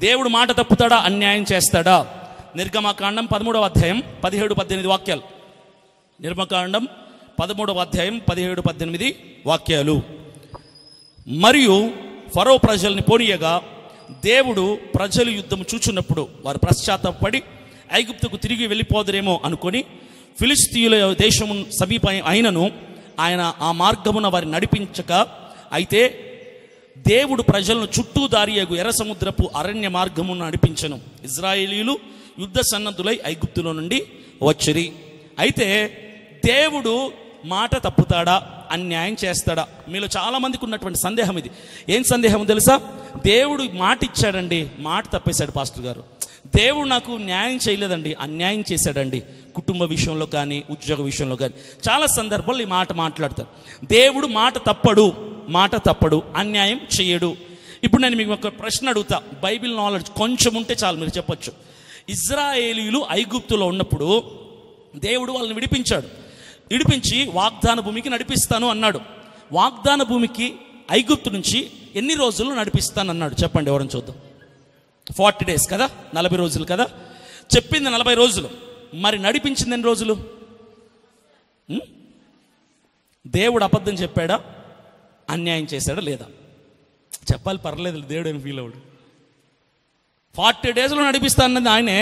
దేవుడు మాట తప్పుతాడా, అన్యాయం చేస్తాడా? నిర్గమకాండం 13వ అధ్యాయం 17-18 వాక్యాలు. నిర్గమకాండం 13వ అధ్యాయం 17-18 వాక్యాలు. మరియు ఫరో ప్రజల్ని పోనీయగా దేవుడు ప్రజలు యుద్ధం చూచున్నప్పుడు వారు పశ్చాత్తాపడి ఐగుప్తుకు తిరిగి వెళ్ళిపోదురేమో అనుకొని ఫిలిస్తీయుల దేశము సమీప అయినను ఆయన ఆ మార్గమున వారి నడిపించక, అయితే దేవుడు ప్రజలను చుట్టూ దారియగు ఎర్ర సముద్రపు అరణ్య మార్గమును నడిపించను. ఇజ్రాయేలీయులు యుద్ధ సన్నద్ధులై ఐగుప్తులో నుండి వచ్చిరి. అయితే దేవుడు మాట తప్పుతాడా, అన్యాయం చేస్తాడా? మీలో చాలామందికి ఉన్నటువంటి సందేహం ఇది. ఏం సందేహం తెలుసా? దేవుడు మాట ఇచ్చాడండి, మాట తప్పేశాడు పాస్టర్ గారు. దేవుడు నాకు న్యాయం చేయలేదండి, అన్యాయం చేశాడండి. కుటుంబ విషయంలో కానీ, ఉద్యోగ విషయంలో కానీ చాలా సందర్భాల్లో ఈ మాట మాట్లాడతారు. దేవుడు మాట తప్పడు, అన్యాయం చేయడు. ఇప్పుడు నేను మీకు ఒక ప్రశ్న అడుగుతా, బైబిల్ నాలెడ్జ్ కొంచెం ఉంటే చాలు, మీరు చెప్పొచ్చు. ఇజ్రాయేలీయులు ఐగుప్తులో ఉన్నప్పుడు దేవుడు వాళ్ళని విడిపించి వాగ్దాన భూమికి నడిపిస్తాను అన్నాడు. వాగ్దాన భూమికి ఐగుప్తు నుంచి ఎన్ని రోజులు నడిపిస్తాను అన్నాడు? చెప్పండి, ఎవరైనా చూద్దాం. 40 days కదా, 40 రోజులు కదా. చెప్పింది 40 రోజులు, మరి నడిపించింది ఎన్ని రోజులు? దేవుడు అబద్ధం చెప్పాడా, అన్యాయం చేశాడా లేదా? చెప్పాలి, పర్లేదు, దేవుడు ఏం ఫీల్ అవ్వడు. 40 daysలో నడిపిస్తా అన్నది ఆయనే,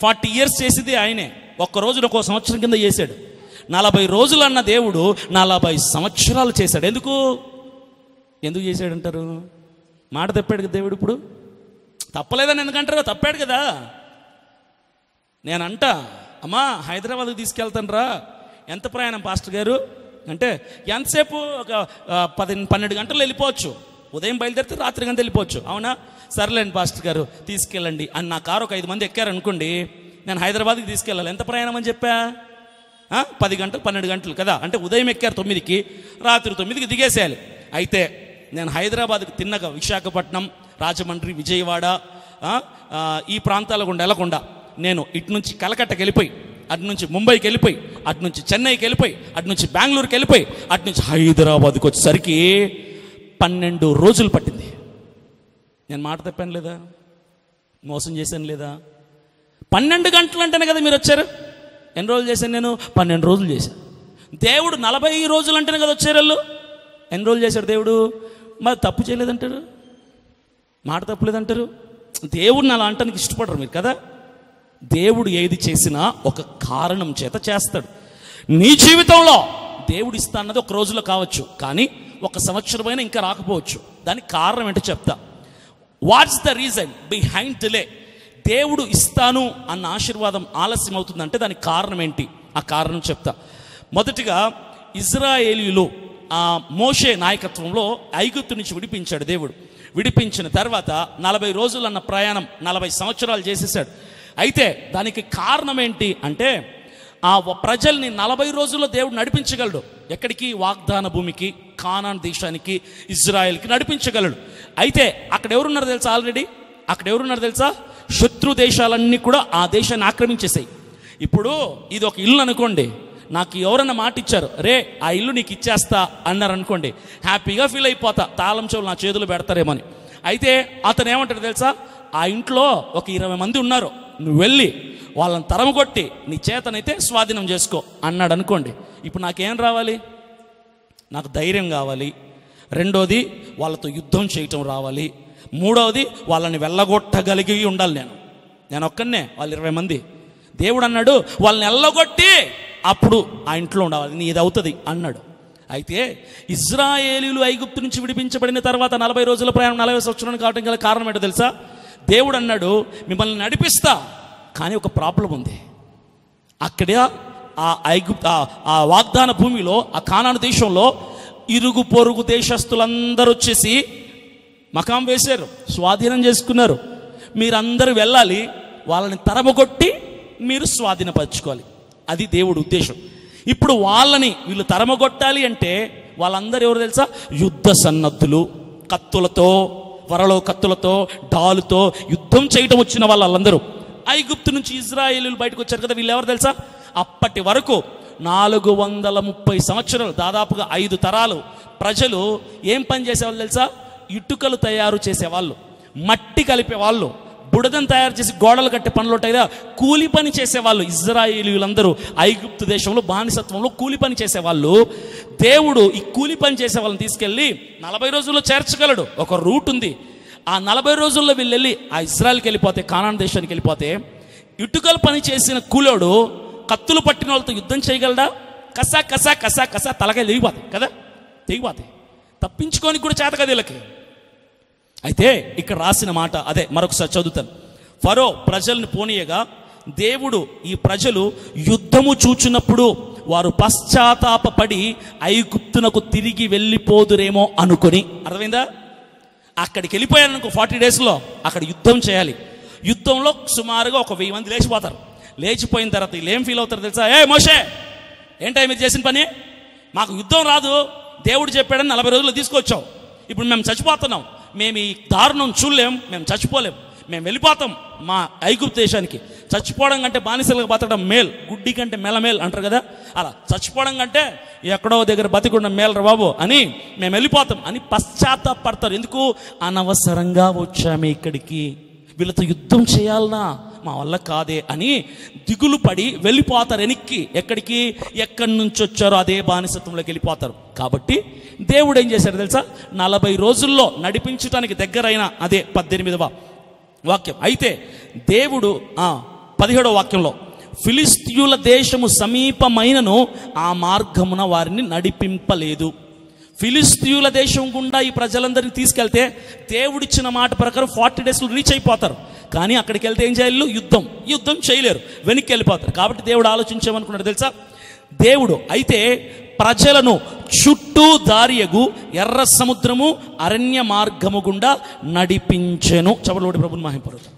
40 years చేసేది ఆయనే. ఒక్క రోజున ఒక్కో సంవత్సరం కింద చేశాడు. 40 రోజులు అన్న దేవుడు 40 సంవత్సరాలు చేశాడు. ఎందుకు చేశాడంటారు? మాట తప్పాడు కదా దేవుడు. ఇప్పుడు తప్పలేదని ఎందుకంటారు? తప్పాడు కదా. నేనంట, అమ్మా హైదరాబాద్కి తీసుకెళ్తాను రా, ఎంత ప్రయాణం పాస్టర్ గారు అంటే, ఎంతసేపు? ఒక 10-12 గంటలు వెళ్ళిపోవచ్చు. ఉదయం బయలుదేరితే రాత్రి గంట వెళ్ళిపోవచ్చు. అవునా? సర్లేండి పాస్టర్ గారు తీసుకెళ్ళండి అని నా కారు ఒక 5 మంది ఎక్కారనుకోండి, నేను హైదరాబాద్కి తీసుకెళ్ళాలి. ఎంత ప్రయాణం అని చెప్పా? 10 గంటలు 12 గంటలు కదా. అంటే ఉదయం ఎక్కారు 9కి, రాత్రి 9కి దిగేసేయాలి. అయితే నేను హైదరాబాద్కి తిన్నగా విశాఖపట్నం, రాజమండ్రి, విజయవాడ ఈ ప్రాంతాల గుండా వెళ్ళకుండా నేను ఇటు నుంచి కలకట్టకి వెళ్ళిపోయి, అటు నుంచి ముంబైకి వెళ్ళిపోయి, అటు నుంచి చెన్నైకి వెళ్ళిపోయి, అటు నుంచి బెంగళూరుకి వెళ్ళిపోయి, అటు నుంచి హైదరాబాద్కి వచ్చేసరికి 12 రోజులు పట్టింది. నేను మాట తప్పాను లేదా? మోసం చేశాను లేదా? 12 గంటలు అంటేనే కదా మీరు వచ్చారు. ఎన్ని రోజులు చేశాను నేను? 12 రోజులు చేశాను. దేవుడు 40 రోజులు అంటేనే కదా వచ్చారు వాళ్ళు. ఎన్ని రోజులు చేశాడు దేవుడు? మరి తప్పు చేయలేదంటారు, మాట తప్పలేదంటారు. దేవుడిని అలా అంటానికి ఇష్టపడరు మీరు కదా. దేవుడు ఏది చేసినా ఒక కారణం చేత చేస్తాడు. నీ జీవితంలో దేవుడు ఇస్తా అన్నది ఒక రోజులో కావచ్చు, కానీ 1 సంవత్సరమైనా ఇంకా రాకపోవచ్చు. దానికి కారణం ఏంటో చెప్తా. What's the reason behind delay? దేవుడు ఇస్తాను అన్న ఆశీర్వాదం ఆలస్యం అవుతుందంటే దానికి కారణం ఏంటి? ఆ కారణం చెప్తా. మొదటిగా ఇజ్రాయేలీయులు మోషే నాయకత్వంలో ఐగుప్తు నుంచి విడిపించాడు దేవుడు. విడిపించిన తర్వాత 40 రోజులు అన్న ప్రయాణం 40 సంవత్సరాలు చేసేసాడు. అయితే దానికి కారణం ఏంటి అంటే, ఆ ప్రజల్ని 40 రోజుల్లో దేవుడు నడిపించగలడు. ఎక్కడికి? వాగ్దాన భూమికి, కానాన్ దేశానికి, ఇజ్రాయెల్కి నడిపించగలడు. అయితే అక్కడ ఎవరున్నారు తెలుసా? ఆల్రెడీ అక్కడ ఎవరున్నారు తెలుసా? శత్రు దేశాలన్నీ కూడా ఆ దేశాన్ని ఆక్రమించేసాయి. ఇప్పుడు ఇది ఒక ఇల్లు అనుకోండి, నాకు ఎవరన్నా మాట ఇచ్చారు, రే ఆ ఇల్లు నీకు ఇచ్చేస్తా అన్నారు అనుకోండి, హ్యాపీగా ఫీల్ అయిపోతా, తాళం చెవులు నా చేతులు పెడతారేమని. అయితే అతను ఏమంటాడు తెలుసా? ఆ ఇంట్లో ఒక 20 మంది ఉన్నారు, నువ్వు వెళ్ళి వాళ్ళని తరమగొట్టి నీ చేతనైతే స్వాధీనం చేసుకో అన్నాడు అనుకోండి. ఇప్పుడు నాకేం రావాలి? నాకు ధైర్యం కావాలి. రెండోది వాళ్ళతో యుద్ధం చేయటం రావాలి. మూడవది వాళ్ళని వెళ్ళగొట్టగలిగి ఉండాలి. నేను ఒక్కనే, వాళ్ళు 20 మంది. దేవుడు అన్నాడు వాళ్ళని వెళ్ళగొట్టి అప్పుడు ఆ ఇంట్లో ఉండాలి, నీది అవుతుంది అన్నాడు. అయితే ఇజ్రాయేలీయులు ఐగుప్తు నుంచి విడిపించబడిన తర్వాత 40 రోజుల ప్రయాణం 40 సంవత్సరాలు కావడం గల కారణం ఏంటో తెలుసా? దేవుడు అన్నాడు మిమ్మల్ని నడిపిస్తా, కానీ ఒక ప్రాబ్లం ఉంది. అక్కడ ఆ వాగ్దాన భూమిలో, ఆ కానాను దేశంలో ఇరుగు పొరుగు దేశస్తులందరూ వచ్చేసి మకాం వేశారు, స్వాధీనం చేసుకున్నారు. మీరందరూ వెళ్ళాలి, వాళ్ళని తరమగొట్టి మీరు స్వాధీనపరచుకోవాలి. అది దేవుడి ఉద్దేశం. ఇప్పుడు వాళ్ళని వీళ్ళు తరమగొట్టాలి అంటే వాళ్ళందరూ ఎవరు తెలుసా? యుద్ధ సన్నద్ధులు, కత్తులతో, వరలో కత్తులతో, డాలుతో యుద్ధం చేయటం వచ్చిన వాళ్ళందరూ. ఐగుప్తు నుంచి ఇజ్రాయేలీయులు బయటకు వచ్చారు కదా, వీళ్ళు ఎవరు తెలుసా? అప్పటి వరకు 430 సంవత్సరాలు, దాదాపుగా 5 తరాలు ప్రజలు ఏం పని చేసేవాళ్ళు తెలుసా? ఇటుకలు తయారు చేసేవాళ్ళు. మట్టి కలిపే వాళ్ళు, బుడదను తయారు చేసి గోడలు కట్టే పనులు ఉంటాయి కదా, కూలి పని చేసేవాళ్ళు. ఇజ్రాయేలీయులందరూ ఐగుప్తు దేశంలో బానిసత్వంలో కూలి పని చేసేవాళ్ళు. దేవుడు ఈ కూలి పని చేసే వాళ్ళని తీసుకెళ్ళి 40 రోజుల్లో చేర్చగలడు. ఒక రూట్ ఉంది. ఆ 40 రోజుల్లో వీళ్ళు వెళ్ళి ఆ ఇజ్రాయెల్కి వెళ్ళిపోతే, కానాన్ దేశానికి వెళ్ళిపోతే, ఇటుకలు పని చేసిన కూలోడు కత్తులు పట్టిన వాళ్ళతో యుద్ధం చేయగలడా? కసా కసా కసా కసా తలకాయ తెగిపోతాయి కదా, తెగిపోతాయి. తప్పించుకొని కూడా చేత కదా వీళ్ళకి. అయితే ఇక్కడ రాసిన మాట అదే, మరొకసారి చదువుతాను. ఫరో ప్రజల్ని పోనీయగా దేవుడు ఈ ప్రజలు యుద్ధము చూచినప్పుడు వారు పశ్చాత్తాపపడి ఐగుప్తునకు తిరిగి వెళ్ళిపోదురేమో అనుకొని, అర్థమైందా? అక్కడికి వెళ్ళిపోయారనుకో 40 డేస్లో అక్కడ యుద్ధం చేయాలి. యుద్ధంలో సుమారుగా ఒక 1000 మంది లేచిపోతారు. లేచిపోయిన తర్వాత వీళ్ళు ఏం ఫీల్ అవుతారు తెలుసా? ఏ మోషే, ఏంటో మీరు చేసిన పని, మాకు యుద్ధం రాదు, దేవుడు చెప్పాడని 40 రోజుల్లో తీసుకొచ్చావు, ఇప్పుడు మేము చచ్చిపోతున్నాం, మేము ఈ దారుణం చూడలేం, మేము చచ్చిపోలేం, మేము వెళ్ళిపోతాం మా ఐగుప్తు దేశానికి. చచ్చిపోవడం కంటే బానిసలుగా బతకడం మేల్, గుడ్డి కంటే మెలమేల్ అంటారు కదా, అలా చచ్చిపోవడం కంటే ఎక్కడో దగ్గర బతికుండా మేలరా బాబు అని మేము వెళ్ళిపోతాం అని పశ్చాత్తాపడతారు. ఎందుకు? అనవసరంగా వచ్చామే ఇక్కడికి, వీళ్ళతో యుద్ధం చేయాలనా, మా వల్ల కాదే అని దిగులు పడి వెళ్ళిపోతారు వెనక్కి. ఎక్కడికి? ఎక్కడి నుంచి వచ్చారో అదే బానిసత్వంలోకి వెళ్ళిపోతారు. కాబట్టి దేవుడు ఏం చేశారు తెలుసా? 40 రోజుల్లో నడిపించడానికి దగ్గరైన అదే 18వ వాక్యం. అయితే దేవుడు 17వ వాక్యంలో ఫిలిస్తీయుల దేశము సమీపమైనను ఆ మార్గమున వారిని నడిపింపలేదు. ఫిలిస్తీయుల దేశం గుండా ఈ ప్రజలందరినీ తీసుకెళ్తే దేవుడిచ్చిన మాట ప్రకారం 40 డేస్లో రీచ్ అయిపోతారు. కానీ అక్కడికి వెళ్తే ఏం చేయాలి? యుద్ధం చేయలేరు, వెనక్కి వెళ్ళిపోతారు. కాబట్టి దేవుడు ఆలోచించామనుకున్నాడు తెలుసా? దేవుడు అయితే ప్రజలను చుట్టూ దారియగు ఎర్ర సముద్రము అరణ్య మార్గము గుండా నడిపించెను. చపలోడి ప్రభుని మహింపరుతాం.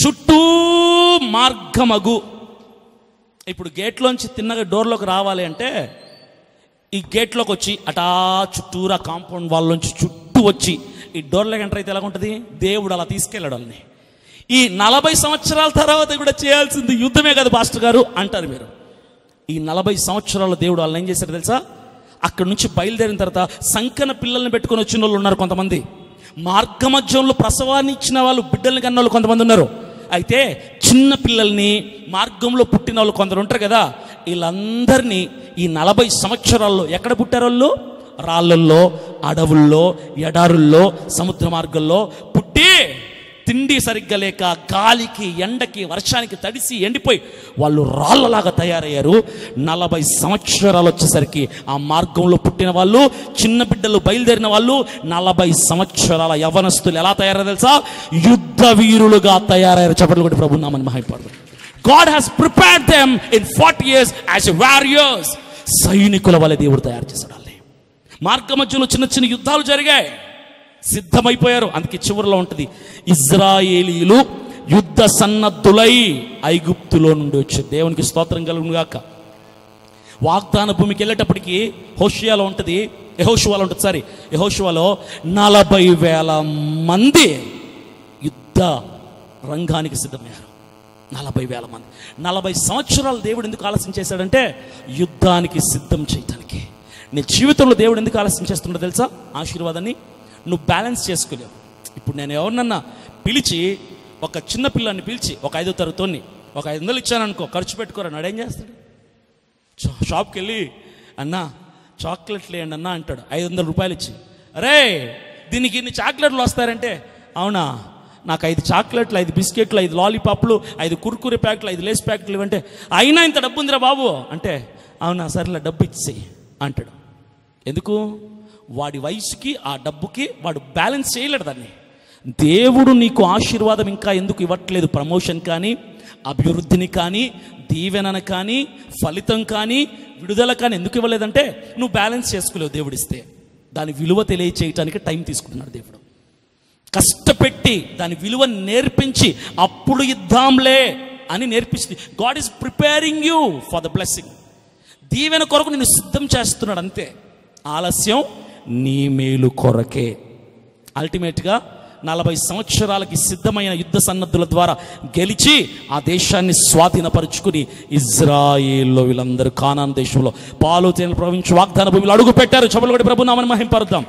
చుట్టూ మార్గమగు, ఇప్పుడు గేట్లోంచి తిన్నగా డోర్లోకి రావాలి అంటే ఈ గేట్లోకి వచ్చి అటా చుట్టూరా కాంపౌండ్ వాళ్ళలోంచి చుట్టూ వచ్చి ఈ డోర్లోకి ఎంటర్ అయితే ఎలా ఉంటుంది? దేవుడు అలా తీసుకెళ్ళాడు వాళ్ళని. ఈ 40 సంవత్సరాల తర్వాత కూడా చేయాల్సింది యుద్ధమే కదా పాస్టర్ గారు అంటారు మీరు. ఈ 40 సంవత్సరాల దేవుడు వాళ్ళని ఏం చేశారు తెలుసా? అక్కడి నుంచి బయలుదేరిన తర్వాత సంకన పిల్లల్ని పెట్టుకొని వచ్చిన వాళ్ళు ఉన్నారు కొంతమంది, మార్గమధ్యంలో ప్రసవాన్ని ఇచ్చిన వాళ్ళు, బిడ్డల్ని కన్న వాళ్ళు కొంతమంది ఉన్నారు. అయితే చిన్న పిల్లల్ని, మార్గంలో పుట్టిన వాళ్ళు కొందరు ఉంటారు కదా, వీళ్ళందరినీ ఈ 40 సంవత్సరాల్లో ఎక్కడ పుట్టారు వాళ్ళు? రాళ్ళల్లో, అడవుల్లో, ఎడారుల్లో, సముద్ర మార్గంలో పుట్టి తిండి సరిగ్గా లేక గాలికి, ఎండకి, వర్షానికి తడిసి ఎండిపోయి వాళ్ళు రాళ్ళలాగా తయారయ్యారు. 40 సంవత్సరాలు వచ్చేసరికి ఆ మార్గంలో పుట్టిన వాళ్ళు, చిన్న బిడ్డలు బయలుదేరిన వాళ్ళు 40 సంవత్సరాల యవనస్తులు ఎలా తయారయ్యారు తెలుసా? యుద్ధ వీరులుగా తయారయ్యారు. చప్పట్లు కొట్టి ప్రభు నామమున మహిమపడదాం. God has prepared them in 40 years as warriors. సైనికుల వలె దేవుడు తయారు చేశాడు వాళ్ళని. మార్గ మధ్యలో చిన్న చిన్న యుద్ధాలు జరిగాయి, సిద్ధమైపోయారు. అందుకే చివరిలో ఉంటుంది, ఇజ్రాయేలీయులు యుద్ధ సన్నద్ధులై ఐగుప్తులో నుండి వచ్చారు. దేవునికి స్తోత్రం కలుగును గాక. వాగ్దాన భూమికి వెళ్ళేటప్పటికి హోషియాలో ఉంటుంది, యెహోషువలో ఉంటుంది, యెహోషువలో 40,000 మంది యుద్ధ రంగానికి సిద్ధమయ్యారు. 40,000 మంది. 40 సంవత్సరాలు దేవుడు ఎందుకు ఆలస్యం చేశాడంటే యుద్ధానికి సిద్ధం చేయడానికి. నీ జీవితంలో దేవుడు ఎందుకు ఆలస్యం చేస్తున్నాడో తెలుసా? ఆశీర్వాదాన్ని నువ్వు బ్యాలెన్స్ చేసుకోలేవు. ఇప్పుడు నేను ఎవరినన్నా పిలిచి, ఒక చిన్న పిల్లాన్ని పిలిచి, ఒక 5వ తరగతిని ఒక 500 ఇచ్చాను అనుకో, ఖర్చు పెట్టుకోరా, నాడేం చేస్తాడు? షాప్కి వెళ్ళి అన్నా చాక్లెట్లు వేయండి అన్నా అంటాడు. 500 రూపాయలు ఇచ్చి, అరే దీనికి ఇన్ని చాక్లెట్లు వస్తారంటే, అవునా నాకు 5 చాక్లెట్లు, 5 బిస్కెట్లు, 5 లాలీపాప్లు, 5 కుర్కురే ప్యాకెట్లు, 5 లేస్ ప్యాకెట్లు ఇవ్వంటే, అయినా ఇంత డబ్బు ఉందిరా బాబు అంటే, అవునా సరేలే డబ్బు ఇచ్చేయి అంటాడు. ఎందుకు? వాడి వయసుకి ఆ డబ్బుకి వాడు బ్యాలెన్స్ చేయలేడు దాన్ని. దేవుడు నీకు ఆశీర్వాదం ఇంకా ఎందుకు ఇవ్వట్లేదు? ప్రమోషన్ కానీ, అభివృద్ధిని కానీ, దీవెనను కానీ, ఫలితం కానీ, విడుదల కానీ ఎందుకు ఇవ్వలేదంటే నువ్వు బ్యాలెన్స్ చేసుకోలేవు. దేవుడిస్తే దాని విలువ తెలియచేయటానికి టైం తీసుకుంటున్నాడు దేవుడు. కష్టపెట్టి దాని విలువ నేర్పించి అప్పుడు ఇద్దాంలే అని నేర్పిస్తుంది. God is preparing you for the blessing. దీవెన కొరకు నిన్ను సిద్ధం చేస్తున్నాడు అంతే. ఆలస్యం నీ మేలు కొరకే. అల్టిమేట్గా 40 సంవత్సరాలకి సిద్ధమైన యుద్ధ సన్నద్ధుల ద్వారా గెలిచి ఆ దేశాన్ని స్వాధీనపరుచుకుని ఇజ్రాయేల్లో వీళ్ళందరూ కానాన్ దేశంలో పాలు తేనెలు ప్రవహించి వాగ్దాన భూమిలో అడుగు పెట్టారు. చపలు కొట్టి ప్రభు నామమున మహిమపరుద్దాం.